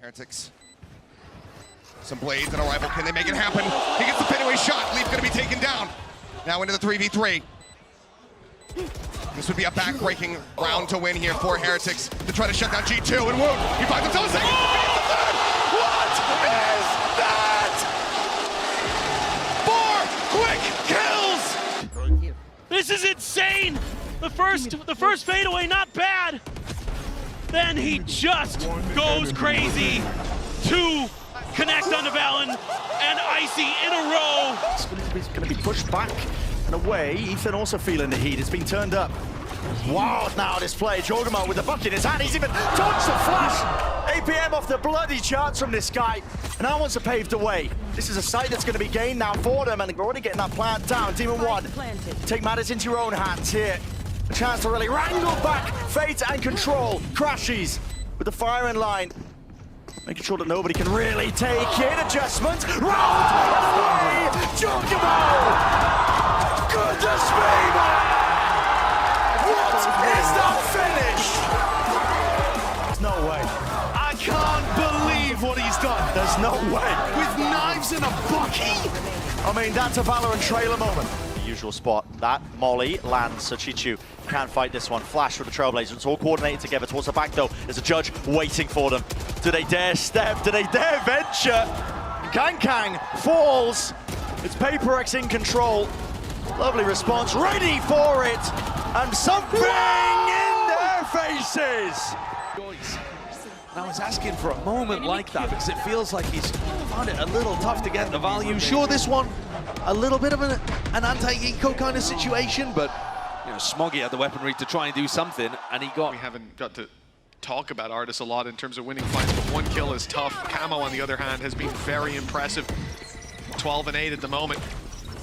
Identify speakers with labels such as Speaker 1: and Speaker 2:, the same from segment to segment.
Speaker 1: Heretics. Some blades and a rival. Can they make it happen? He gets the fadeaway shot. Leaf gonna be taken down. Now into the 3v3. This would be a back-breaking round to win here for Heretics to try to shut down G2 and Wound. He finds himself a second. What is that? 4 quick kills.
Speaker 2: This is insane. The first fadeaway, not bad. Then he just goes crazy. 2 connect onto Valen and Icy in a row.
Speaker 3: It's going to be pushed back and away. Ethan also feeling the heat. It's been turned up. Wild now this play. Jorgamo with the bucket in his hand. He's even dodged the flash. APM off the bloody charts from this guy. And now wants to pave the way. This is a site that's going to be gained now for them. And they're already getting that plant down. Demon 1. Take matters into your own hands here. A chance to really wrangle back Fate and Control. Crashes with the firing line. Making sure that nobody can really take it. Adjustment. Round and away. Jorgamo. Goodness me, man. What is that finish? There's no way.
Speaker 4: I can't believe what he's done.
Speaker 3: There's no way.
Speaker 4: With knives in a bucky?
Speaker 3: I mean, that's a Valorant trailer moment. The usual spot. That Molly lands. So Chichu can't fight this one. Flash for the Trailblazers. It's all coordinated together towards the back, though. There's a judge waiting for them. Do they dare step? Do they dare venture? Kang falls. It's Paper-X in control. Lovely response. Ready for it. And something in their faces.
Speaker 4: And I was asking for a moment like that because it feels like he's found it a little tough to get the value. Sure, this one, a little bit of an anti-eco kind of situation, but you know, Smoggy had the weaponry to try and do something, and he got...
Speaker 5: We haven't got to talk about Artis a lot in terms of winning fights, but 1 kill is tough. Camo, on the other hand, has been very impressive. 12 and 8 at the moment.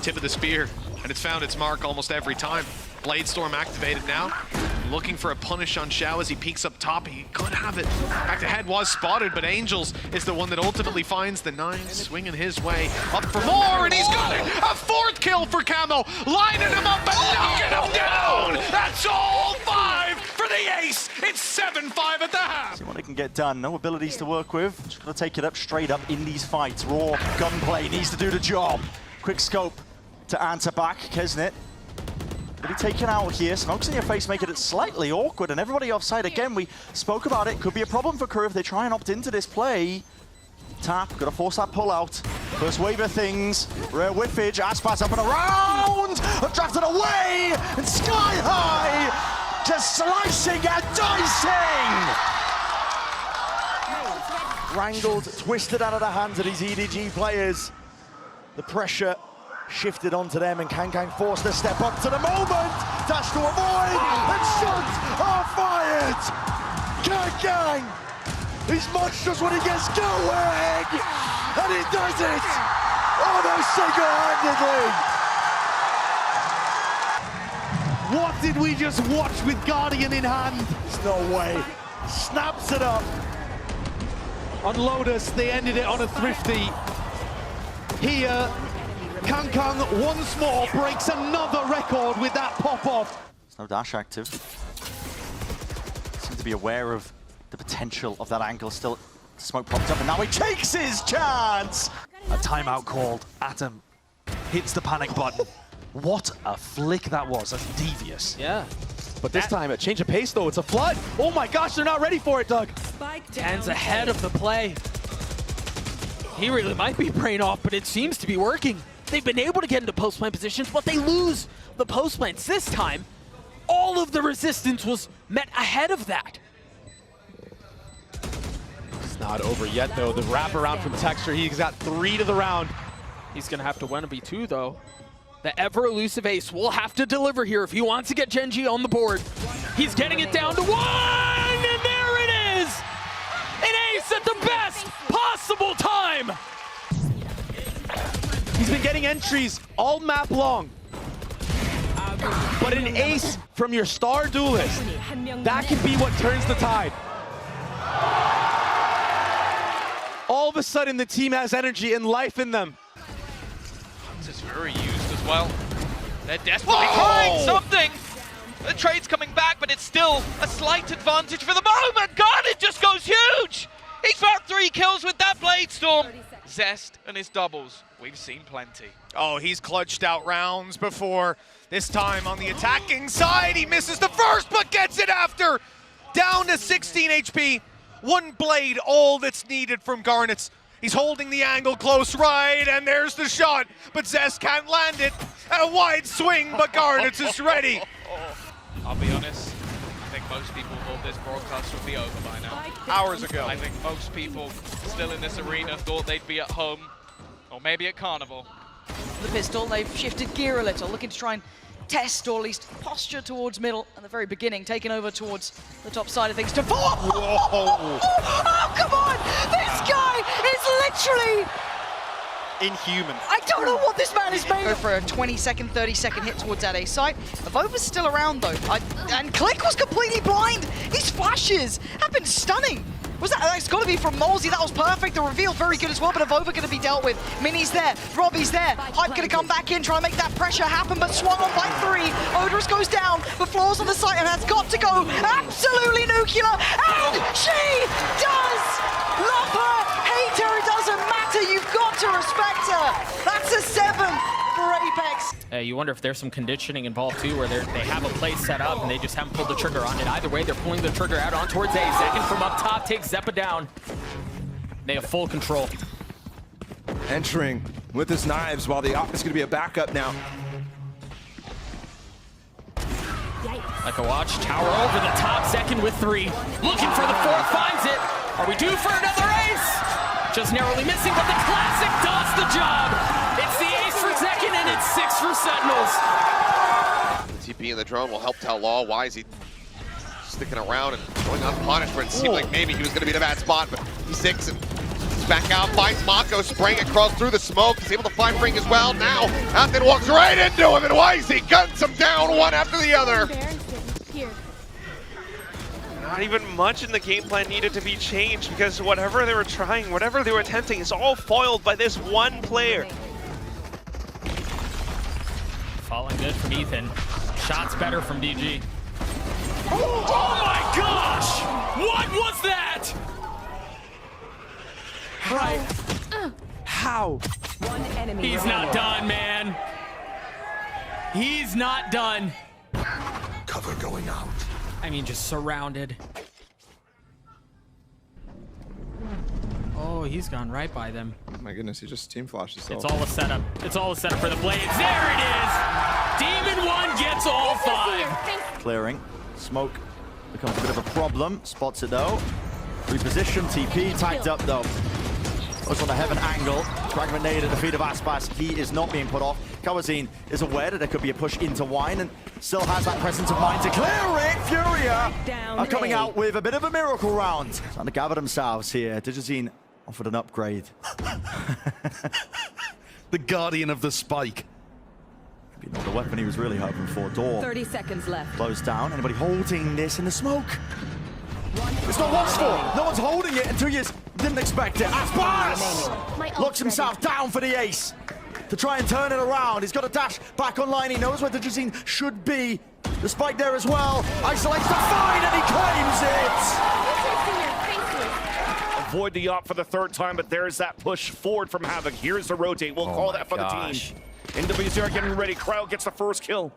Speaker 5: Tip of the spear, and it's found its mark almost every time. Bladestorm activated now. Looking for a punish on Xiao as he peeks up top. He could have it. Back to head was spotted, but Angels is the one that ultimately finds the 9 swinging his way up for more, and he's got it! A 4th kill for Camo, lining him up and knocking him down! That's all 5 for the ace! It's 7-5 at the half!
Speaker 3: See what they can get done. No abilities to work with. Just gonna take it up straight up in these fights. Raw gunplay needs to do the job. Quick scope to answer back. Kesnet will be taken out here. Smokes in your face, making it slightly awkward, and everybody offside again. We spoke about it. Could be a problem for Crew if they try and opt into this play. Tap, gotta force that pull out. First wave of things. Rare whiffage. Aspas up and around. Drafted away and sky high. Just slicing and dicing. Wrangled, twisted out of the hands of these EDG players. The pressure shifted onto them, and Kang forced to step up to the moment. Dash to avoid, and shots are fired. Kang, he's monstrous when he gets going, and he does it almost single-handedly.
Speaker 4: What did we just watch with Guardian in hand?
Speaker 3: There's no way. Snaps it up.
Speaker 4: On Lotus, they ended it on a thrifty. Here, Kang once more breaks another record with that pop-off.
Speaker 3: There's no dash active. Seems to be aware of the potential of that angle. Still, smoke popped up, and now he takes his chance!
Speaker 6: A timeout called. Atom hits the panic button. What a flick that was. That's devious.
Speaker 7: Yeah. But this time, a change of pace, though. It's a flood. Oh my gosh, they're not ready for it, Doug.
Speaker 2: Dan's ahead of the play. He really might be praying off, but it seems to be working. They've been able to get into post-plant positions, but they lose the post-plants. This time, all of the resistance was met ahead of that.
Speaker 7: It's not over yet, though. The wraparound from Texture, he's got 3 to the round.
Speaker 2: He's going to have to win a B2, though. The ever-elusive Ace will have to deliver here if he wants to get Gen.G on the board. He's getting it down to 1, and there it is! An Ace at the best possible time!
Speaker 7: He's been getting entries all map long. But an ace from your star duelist, that can be what turns the tide. All of a sudden, the team has energy and life in them.
Speaker 8: This is very used as well. They're desperately trying something. The trade's coming back, but it's still a slight advantage for the moment. God, it just goes huge. He's got 3 kills with that Blade Storm. Zest and his doubles. We've seen plenty.
Speaker 1: Oh, he's clutched out rounds before. This time on the attacking side, he misses the first, but gets it after. Down to 16 HP. 1 blade, all that's needed from Garnets. He's holding the angle close right, and there's the shot, but Zest can't land it. And a wide swing, but Garnets is ready.
Speaker 8: I'll be honest, I think most people thought this broadcast would be over by now.
Speaker 1: Hours ago.
Speaker 8: I think most people still in this arena thought they'd be at home, or maybe at Carnival.
Speaker 9: The pistol, they've shifted gear a little, looking to try and test or at least posture towards middle at the very beginning, taking over towards the top side of things to oh, come on! This guy is literally
Speaker 3: Inhuman.
Speaker 9: I don't know what this man is made of. For a 20-second, 30-second hit towards that A site. Evova's still around though, and Click was completely blind. These flashes have been stunning. Was that? It's got to be from Molesy. That was perfect. The reveal very good as well, but Evova going to be dealt with. Mini's there. Robbie's there. Hype going to come back in, try and make that pressure happen, but swung on by 3. Odorous goes down, but Floor's on the site and has got to go absolutely nuclear, and she does! Love her, hate her, it doesn't matter. You've got to respect her. That's a 7 for Apex.
Speaker 2: You wonder if there's some conditioning involved too, where they have a play set up and they just haven't pulled the trigger on it. Either way, they're pulling the trigger out on towards A. Second from up top takes Zeppa down. They have full control.
Speaker 10: Entering with his knives while the op is going to be a backup now.
Speaker 2: Like a watch, tower over the top, Second with 3. Looking for the 4th, finds it. Are we due for another ace? Just narrowly missing, but the classic does the job. It's the ace for Second, and it's 6 for Sentinels.
Speaker 11: TP in the drone will help tell Law why is he sticking around and going unpunished, but it seemed like maybe he was going to be in a bad spot, but he's 6 and he's back out, finds Mako, spraying across through the smoke. He's able to find Ring as well. Now, Athen walks right into him, and Wisey guns him down one after the other.
Speaker 12: Not even much in the game plan needed to be changed because whatever they were trying, whatever they were attempting is all foiled by this one player.
Speaker 2: Falling good from Ethan. Shots better from DG. Oh my gosh! What was that?
Speaker 6: Right. How?
Speaker 13: One enemy.
Speaker 2: He's not done, man. He's not done.
Speaker 10: Cover going out.
Speaker 2: I mean, just surrounded. Oh, he's gone right by them.
Speaker 10: Oh my goodness, he just team flashed himself.
Speaker 2: It's all a setup. It's all a setup for the Blades. There it is! Demon 1 gets all 5.
Speaker 3: Clearing. Smoke becomes a bit of a problem. Spots it though. Reposition, TP, tagged up though. Looks on the heaven angle. Fragment nade at the feet of Aspas. He is not being put off. Kawazine is aware that there could be a push into Wine and still has that presence of mind to clear it. Furia are coming out with a bit of a miracle round. Trying to gather themselves here. Digizine offered an upgrade.
Speaker 4: The guardian of the spike.
Speaker 3: Maybe not the weapon he was really hoping for. Door
Speaker 13: 30 seconds left.
Speaker 3: closed down. Anybody holding this in the smoke? It's not watched for. No one's holding it until you didn't expect it. Aspas looks himself down for the ace to try and turn it around. He's got a dash back online. He knows where the Digizine should be. The spike there as well. Isolates the find and he claims it.
Speaker 14: Avoid the op for the 3rd time, but there's that push forward from Havoc. Here's the rotate. We'll call that for the team. NW0 getting ready. Cryo gets the 1st kill.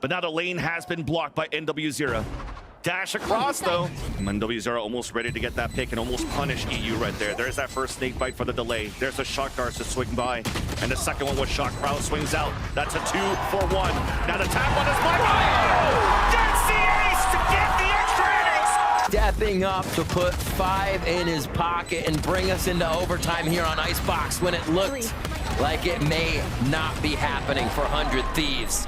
Speaker 14: But now the lane has been blocked by NW0. Dash across though. NW0 almost ready to get that pick and almost punish EU right there. There's that first snake bite for the delay. There's a shot guard to swing by. And the second one was shot. Crowd swings out. That's a 2 for 1. Now the tap one is Mako! Gets the ace to get the extra innings!
Speaker 15: Stepping up to put 5 in his pocket and bring us into overtime here on Icebox when it looked like it may not be happening for 100 Thieves.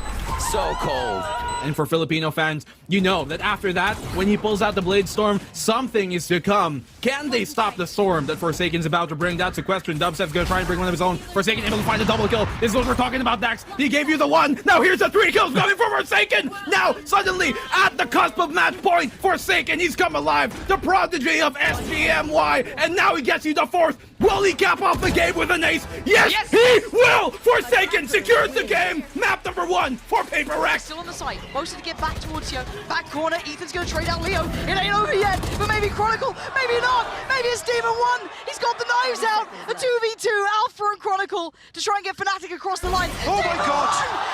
Speaker 15: So cold.
Speaker 7: And for Filipino fans, you know that after that, when he pulls out the Blade Storm, something is to come. Can they stop the storm that Forsaken's about to bring? That's a question. Dubstep's gonna try and bring one of his own. Forsaken able to find a double kill. This is what we're talking about, Dax. He gave you the 1. Now here's the 3 kills coming from Forsaken. Now, suddenly, at the cusp of match point, Forsaken, he's come alive. The prodigy of SGMY. And now he gets you the 4th. Will he cap off the game with an ace? Yes, he will! Forsaken secures the game. Map number 1 for
Speaker 10: more paper wreck.
Speaker 9: Still on the side, mostly to get back towards Yo. Back corner, Ethan's gonna trade out Leo. It ain't over yet, but maybe Chronicle, maybe not. Maybe it's Demon 1. He's got the knives out. A 2v2, Alpha and Chronicle to try and get Fnatic across the line.
Speaker 3: Oh my God!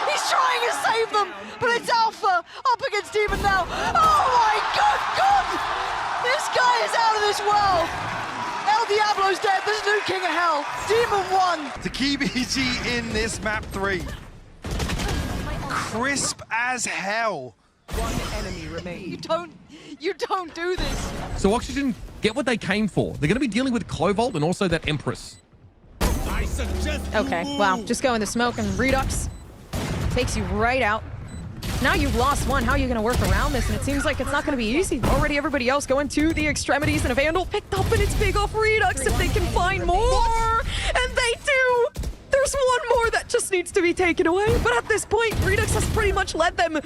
Speaker 9: He's trying to save them, but it's Alpha up against Demon now. Oh my God! This guy is out of this world. El Diablo's dead. There's a new King of Hell. Demon 1.
Speaker 13: The key BG in this map 3. Crisp as hell.
Speaker 9: One enemy remains. You don't do this.
Speaker 16: So Oxygen get what they came for. They're going to be dealing with Clovolt and also that Empress.
Speaker 17: Okay, wow. Just go in the smoke and Redux takes you right out. Now you've lost one. How are you going to work around this? And it seems like it's not going to be easy. Already everybody else going to the extremities, and a Vandal picked up, and it's big off Redux if they can find more. And they do. There's one more that just needs to be taken away. But at this point, Redux has pretty much led them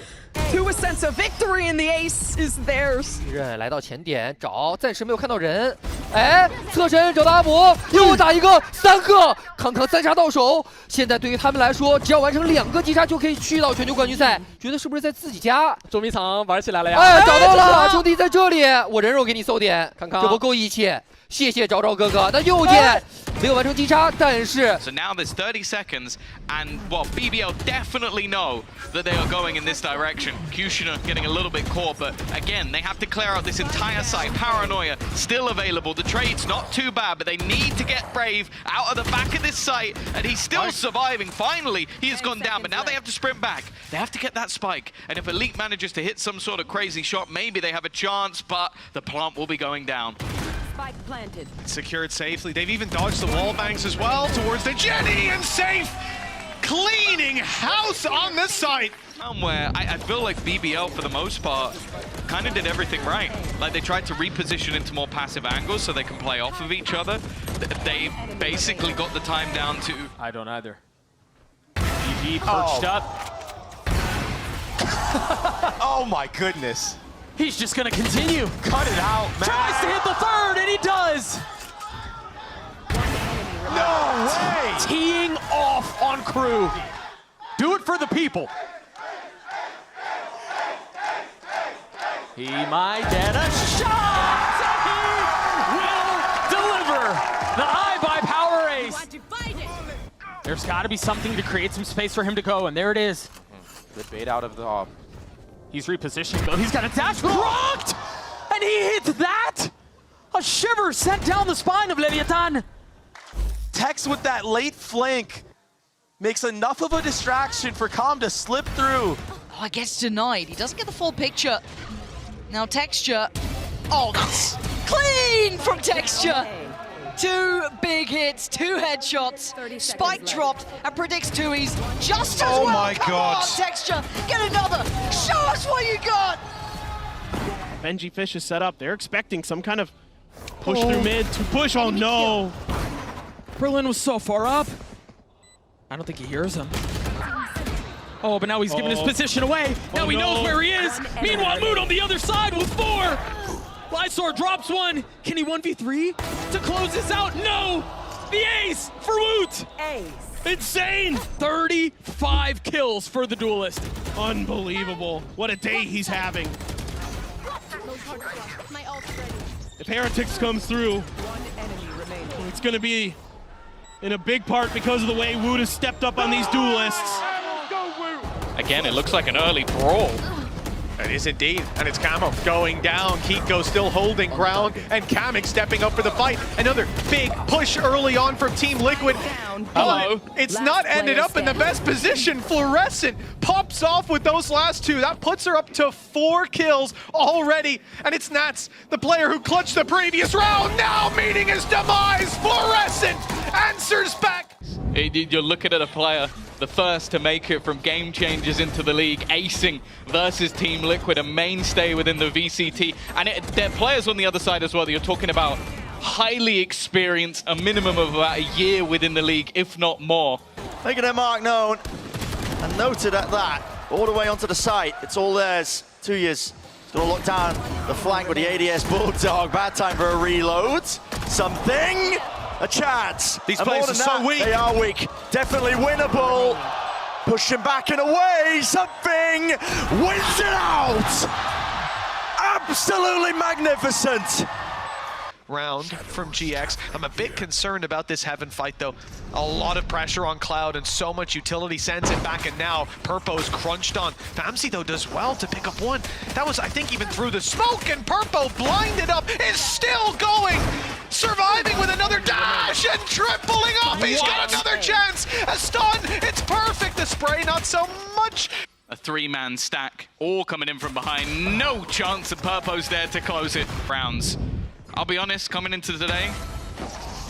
Speaker 17: to a sense of victory, and the ace is theirs.
Speaker 18: 人来到前点找，暂时没有看到人。哎，侧身找到阿姆，又打一个，3个，康康3杀到手。现在对于他们来说，只要完成2个击杀就可以去到全球冠军赛。觉得是不是在自己家？捉迷藏玩起来了呀！哎，找到了，兄弟在这里，我人肉给你搜点，康康，这不够义气。谢谢找找哥哥。那右键没有完成击杀，但是
Speaker 8: So now there's 30 seconds, and well, BBL definitely know that they are going in this direction. Kushina getting a little bit caught, but again, they have to clear out this entire site. Paranoia still available. The trade's not too bad, but they need to get Brave out of the back of this site, and he's still surviving. Finally, he has gone down, but now they have to sprint back. They have to get that spike, and if Elite manages to hit some sort of crazy shot, maybe they have a chance, but the plant will be going down.
Speaker 1: Spike planted. Secured safely. They've even dodged the wall banks as well towards the Jenny, and safe. Cleaning house on the site.
Speaker 8: Where I feel like BBL, for the most part, kind of did everything right. Like, they tried to reposition into more passive angles so they can play off of each other. They basically got the time down to...
Speaker 2: I don't either. BB perched up.
Speaker 13: Oh my goodness.
Speaker 2: He's just gonna continue.
Speaker 13: Cut it out, man.
Speaker 2: Tries to hit the third, and he does.
Speaker 13: No way.
Speaker 2: Teeing off on crew. Do it for the people. He might get a shot. He will deliver the I-Buy power ace. There's got to be something to create some space for him to go, and there it is.
Speaker 6: Good bait out of the off.
Speaker 2: He's repositioning though. He's got a dash blocked, and he hits that. A shiver sent down the spine of Leviathan.
Speaker 6: Tex with that late flank makes enough of a distraction for Calm to slip through.
Speaker 9: Oh, it gets denied. He doesn't get the full picture. Now Texture. Oh, that's clean from Texture. 2 big hits, 2 headshots. Spike dropped and predicts 2Es just as well.
Speaker 13: My
Speaker 9: Come
Speaker 13: God.
Speaker 9: on, Texture. Get another. Show us what you got.
Speaker 19: Benji Fish is set up. They're expecting some kind of push through mid to push. Oh no.
Speaker 2: Berlin was so far up. I don't think he hears him. Oh, but now he's giving his position away. Now he knows where he is. Meanwhile, Moon on the other side with 4. Lysor drops 1. Can he 1v3 to close this out? No! The ace for Woot!
Speaker 19: Ace. Insane!
Speaker 2: 35 kills for the duelist.
Speaker 19: Unbelievable. What a day he's having. If Heretics comes through, it's going to be in a big part because of the way Woot has stepped up on these duelists.
Speaker 8: Again, it looks like an early brawl.
Speaker 1: It is indeed, and it's Camo going down. Kiko still holding ground, and Kamek stepping up for the fight. Another big push early on from Team Liquid.
Speaker 8: Hello.
Speaker 1: It's not ended up in the best position. Fluorescent pops off with those last 2. That puts her up to 4 kills already, and it's Nats, the player who clutched the previous round, now meeting his demise. Fluorescent answers back.
Speaker 8: You're looking at a player, the first to make it from Game Changers into the league, acing versus Team Liquid, a mainstay within the VCT. And there are players on the other side as well that you're talking about, highly experienced, a minimum of about a year within the league, if not more.
Speaker 3: Making their mark known, and noted at that, all the way onto the site. It's all theirs. 2 years. He's gonna lock down the flank with the ADS Bulldog. Bad time for a reload. Something. A chance.
Speaker 13: These
Speaker 3: and
Speaker 13: players
Speaker 3: more
Speaker 13: are
Speaker 3: than
Speaker 13: so
Speaker 3: that,
Speaker 13: weak.
Speaker 3: They are weak. Definitely winnable. Pushing back and away, something wins it out! Absolutely magnificent!
Speaker 5: Round from GX. I'm a bit concerned about this Heaven fight though. A lot of pressure on Cloud and so much utility sends it back, and now Purpo's crunched on. Famsi though does well to pick up one. That was, I think, even through the smoke, and Purpo blinded up, is still going! Surviving with another dash and tripling up! He's got another chance! A stun! It's perfect! The spray not so much!
Speaker 8: A three-man stack, all coming in from behind. No chance, and Purpo's there to close it. Rounds. I'll be honest, coming into today,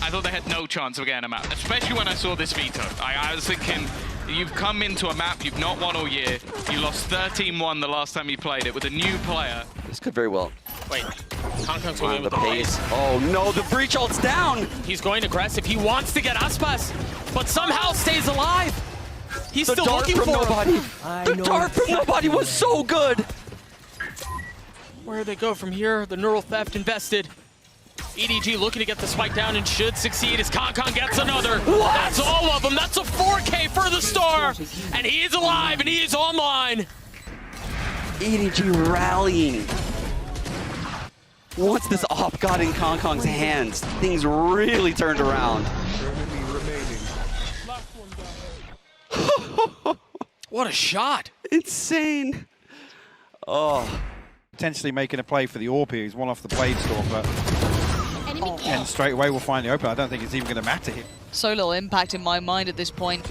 Speaker 8: I thought they had no chance of getting a map, especially when I saw this veto. I was thinking, you've come into a map you've not won all year. You lost 13-1 the last time you played it with a new player.
Speaker 20: This could very well.
Speaker 2: Wait, Kong's going in with
Speaker 20: the pace. Oh no, the breach ult's down!
Speaker 2: He's going aggressive. He wants to get Aspas, but somehow stays alive. He's still looking for
Speaker 20: nobody. The dart from nobody was so good.
Speaker 2: Where do they go from here? The neural theft invested. EDG looking to get the spike down and should succeed as Kong gets another. What? That's all of them. That's a 4K for the star. And he is alive and he is online.
Speaker 20: EDG rallying. Once this op got in Kong's hands, things really turned around.
Speaker 2: What a shot.
Speaker 20: Insane. Oh.
Speaker 21: Potentially making a play for the AWP. He's one off the Blade Storm, but and straight away we'll find the open. I don't think it's even going to matter here.
Speaker 9: So little impact in my mind at this point.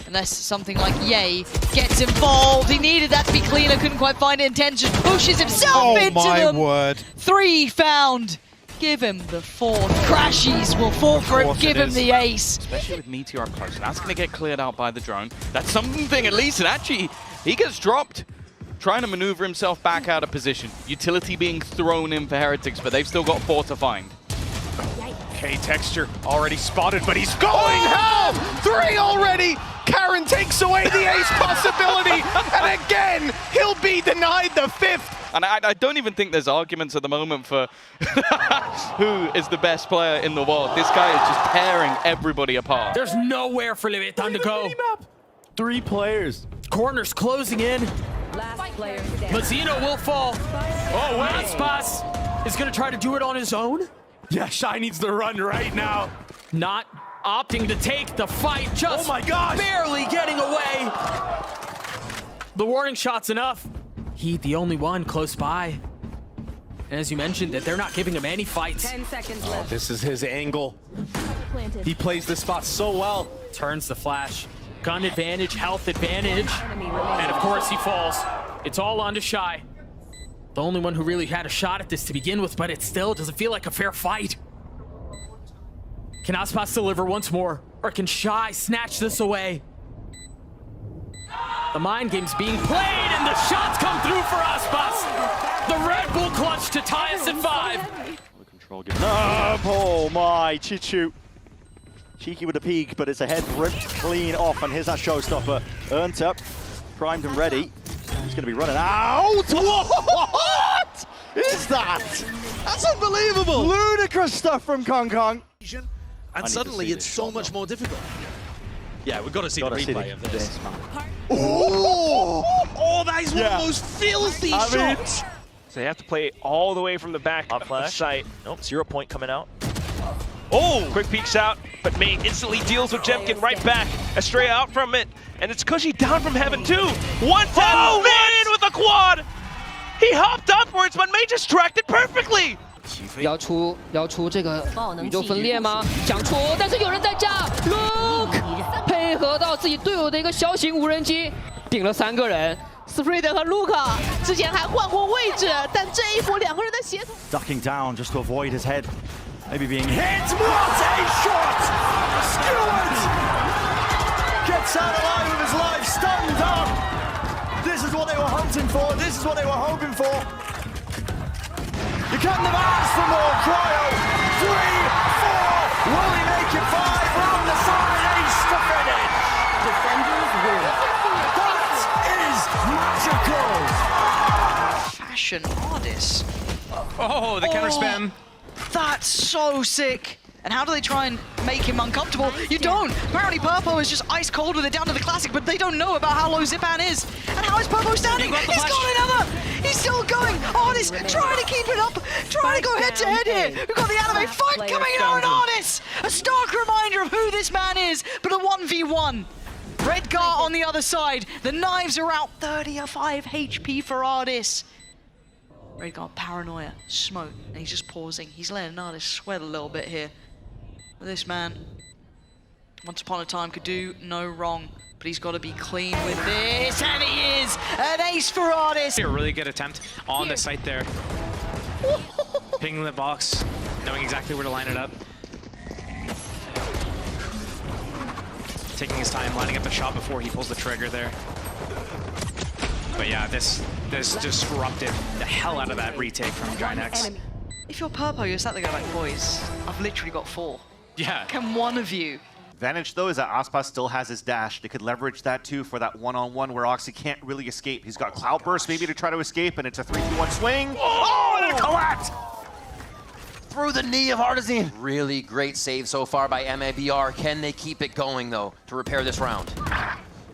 Speaker 9: Unless something like Ye gets involved. He needed that to be cleaner, couldn't quite find it. Intention pushes himself into them.
Speaker 21: Oh my word.
Speaker 9: 3 found. Give him the 4th. Crashies will fall for it. Give him the ace.
Speaker 8: Especially with Meteor up close. That's going to get cleared out by the drone. That's something at least. And actually, he gets dropped. Trying to maneuver himself back out of position. Utility being thrown in for Heretics, but they've still got 4 to find.
Speaker 1: Okay, Texture already spotted, but he's going home! 3 already! Karen takes away the ace possibility, and again, he'll be denied the 5th.
Speaker 8: And I don't even think there's arguments at the moment for who is the best player in the world. This guy is just tearing everybody apart.
Speaker 2: There's nowhere for Leviathan to go.
Speaker 3: 3 players.
Speaker 2: Corners closing in.
Speaker 17: Last player.
Speaker 2: Mazzino will fall. Oh, wait. Aspas is going to try to do it on his own.
Speaker 14: Yeah, Shy needs to run right now.
Speaker 2: Not opting to take the fight, just barely getting away. The warning shot's enough. Heat the only one close by. And as you mentioned, that they're not giving him any fights.
Speaker 17: 10 seconds left.
Speaker 14: This is his angle. He plays this spot so well.
Speaker 2: Turns the flash. Gun advantage, health advantage. And of course he falls. It's all on to Shy. The only one who really had a shot at this to begin with, but it still doesn't feel like a fair fight. Can Aspas deliver once more? Or can Shy snatch this away? The mind game's being played, and the shots come through for Aspas. The Red Bull clutch to tie us at 5.
Speaker 3: Oh my, Chichu. Cheeky with a peek, but it's a head ripped clean off, and here's that showstopper. Earned up, primed and ready. He's going to be running out. What is that?
Speaker 4: That's unbelievable.
Speaker 3: Ludicrous stuff from Kong.
Speaker 4: And suddenly it's so much more difficult. Yeah, we've got to see the replay of this.
Speaker 14: Oh, that is one of those filthy shots.
Speaker 12: So they have to play all the way from the back of the site.
Speaker 13: Nope, 0 point coming out.
Speaker 12: Oh, quick peeks out, but May instantly deals with Jemkin right back. Estrella out from it, and it's Cushy down from Heaven too. 1 tap, man in with a quad. He hopped upwards, but May just tracked it perfectly.
Speaker 18: 要出这个宇宙分裂吗？想出，但是有人在架 ，Look 配合到自己队友的一个小型无人机，顶了3个人。
Speaker 22: Spreader 和 Luca 之前还换过位置，但这一波2个人的协同。
Speaker 3: Ducking down just to avoid his head. Maybe being hit. What a shot! Stewart gets out alive with his life, stunned up. This is what they were hunting for. This is what they were hoping for. You couldn't have asked for more. Cryo. 3, 4. Will he make it 5? Round the side. Ace to finish.
Speaker 22: Defenders win.
Speaker 3: That is magical.
Speaker 9: Fashion artist.
Speaker 5: Oh, the counter spam.
Speaker 9: That's so sick. And how do they try and make him uncomfortable? You don't! Apparently Purpo is just ice cold with it down to the classic, but they don't know about how low Zipan is. And how is Purpo standing? He's got another! He's still going! Artis trying to keep it up, trying to go head to head here. We've got the anime fight coming out on Artis! A stark reminder of who this man is, but a 1v1. Redgar on the other side. The knives are out, 35 HP for Artis. Redgar, paranoia, smoke, and he's just pausing. He's letting Artis sweat a little bit here. This man, once upon a time, could do no wrong, but he's got to be clean with this, and he is! An ace for Artis!
Speaker 11: A really good attempt on the site there. Pinging the box, knowing exactly where to line it up. Taking his time, lining up the shot before he pulls the trigger there. But yeah, this disrupted the hell out of that retake from Ginex.
Speaker 9: If you're Purpo, you're sat there going like, boys, I've literally got 4.
Speaker 11: Yeah.
Speaker 9: Can one of you?
Speaker 15: Advantage though is that Aspas still has his dash. They could leverage that too for that one-on-one where Oxy can't really escape. He's got Cloudburst maybe to try to escape, and it's a 3-2-1 swing. Oh, and a collapse!
Speaker 23: Through the knee of Artisan. Really great save so far by MABR. Can they keep it going though to repair this round?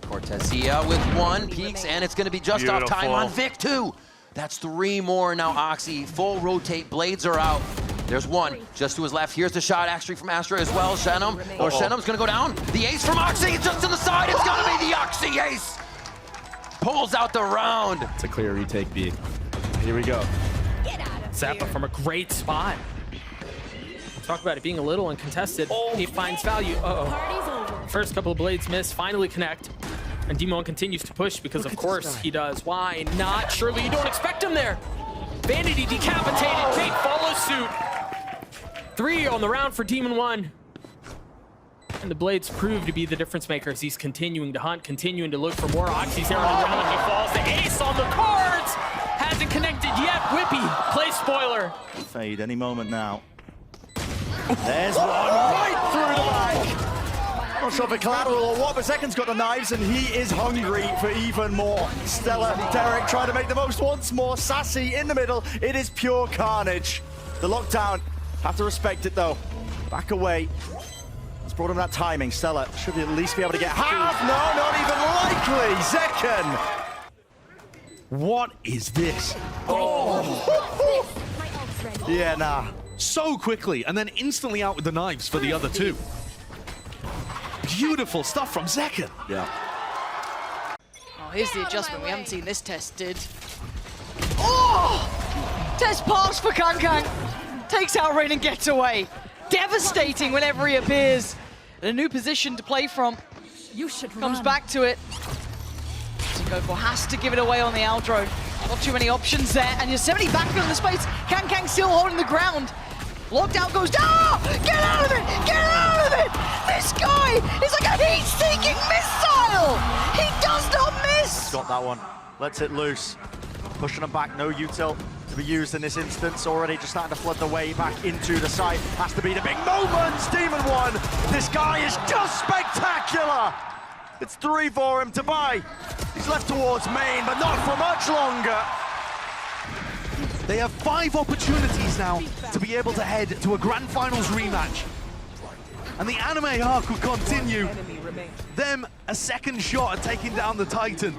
Speaker 23: Cortezia with 1 peaks, and it's gonna be just off time on Vic too. That's 3 more now. Oxy full rotate, blades are out. There's 1 just to his left. Here's the shot actually from Astra as well. Shenum, or Shenum's gonna go down. The ace from Oxy, just to the side. It's gonna be the Oxy ace. Pulls out the round.
Speaker 24: It's a clear retake B. Here we go.
Speaker 2: Zappa from a great spot. Talk about it being a little uncontested. He finds value. Uh-oh. First couple of blades miss, finally connect. And Demon continues to push because of course he does. Why not? Surely you don't expect him there. Vanity decapitated. Jake follows suit. 3 on the round for Demon 1. And the blades prove to be the difference makers. He's continuing to hunt, continuing to look for more. Oxy's there on the round. He falls. The ace on the cards. Hasn't connected yet. Whippy, play spoiler.
Speaker 3: Fade any moment now. There's one right through the back. Not sure if a collateral or what, but Second's got the knives and he is hungry for even more. Stella, Derek trying to make the most once more. Sassy in the middle. It is pure carnage. The lockdown, have to respect it though. Back away. It's brought him that timing. Stella should at least be able to get half. No, not even likely. Zekken.
Speaker 4: What is this?
Speaker 3: Oh. Yeah, nah.
Speaker 4: So quickly, and then instantly out with the knives for the other 2. Beautiful stuff from Zekken.
Speaker 3: Yeah.
Speaker 9: Oh, here's the adjustment. We haven't seen this tested. Oh! Test pass for Kankang. Takes out Rain and gets away. Devastating whenever he appears. In a new position to play from. Comes back to it. To go for, has to give it away on the outro. Not too many options there. And Yosemite backfield in the space. Kankang still holding the ground. Lockdown goes down! Get out of it! Get out of it! This guy is like a heat-seeking missile! He does not miss!
Speaker 3: Got that one. Lets it loose. Pushing him back, no util to be used in this instance. Already just starting to flood the way back into the site. Has to be the big moments, Demon 1! This guy is just spectacular! It's 3 for him to buy. He's left towards main, but not for much longer.
Speaker 4: They have 5 opportunities now to be able to head to a Grand Finals rematch. And the anime arc will continue. Them a second shot at taking down the Titan.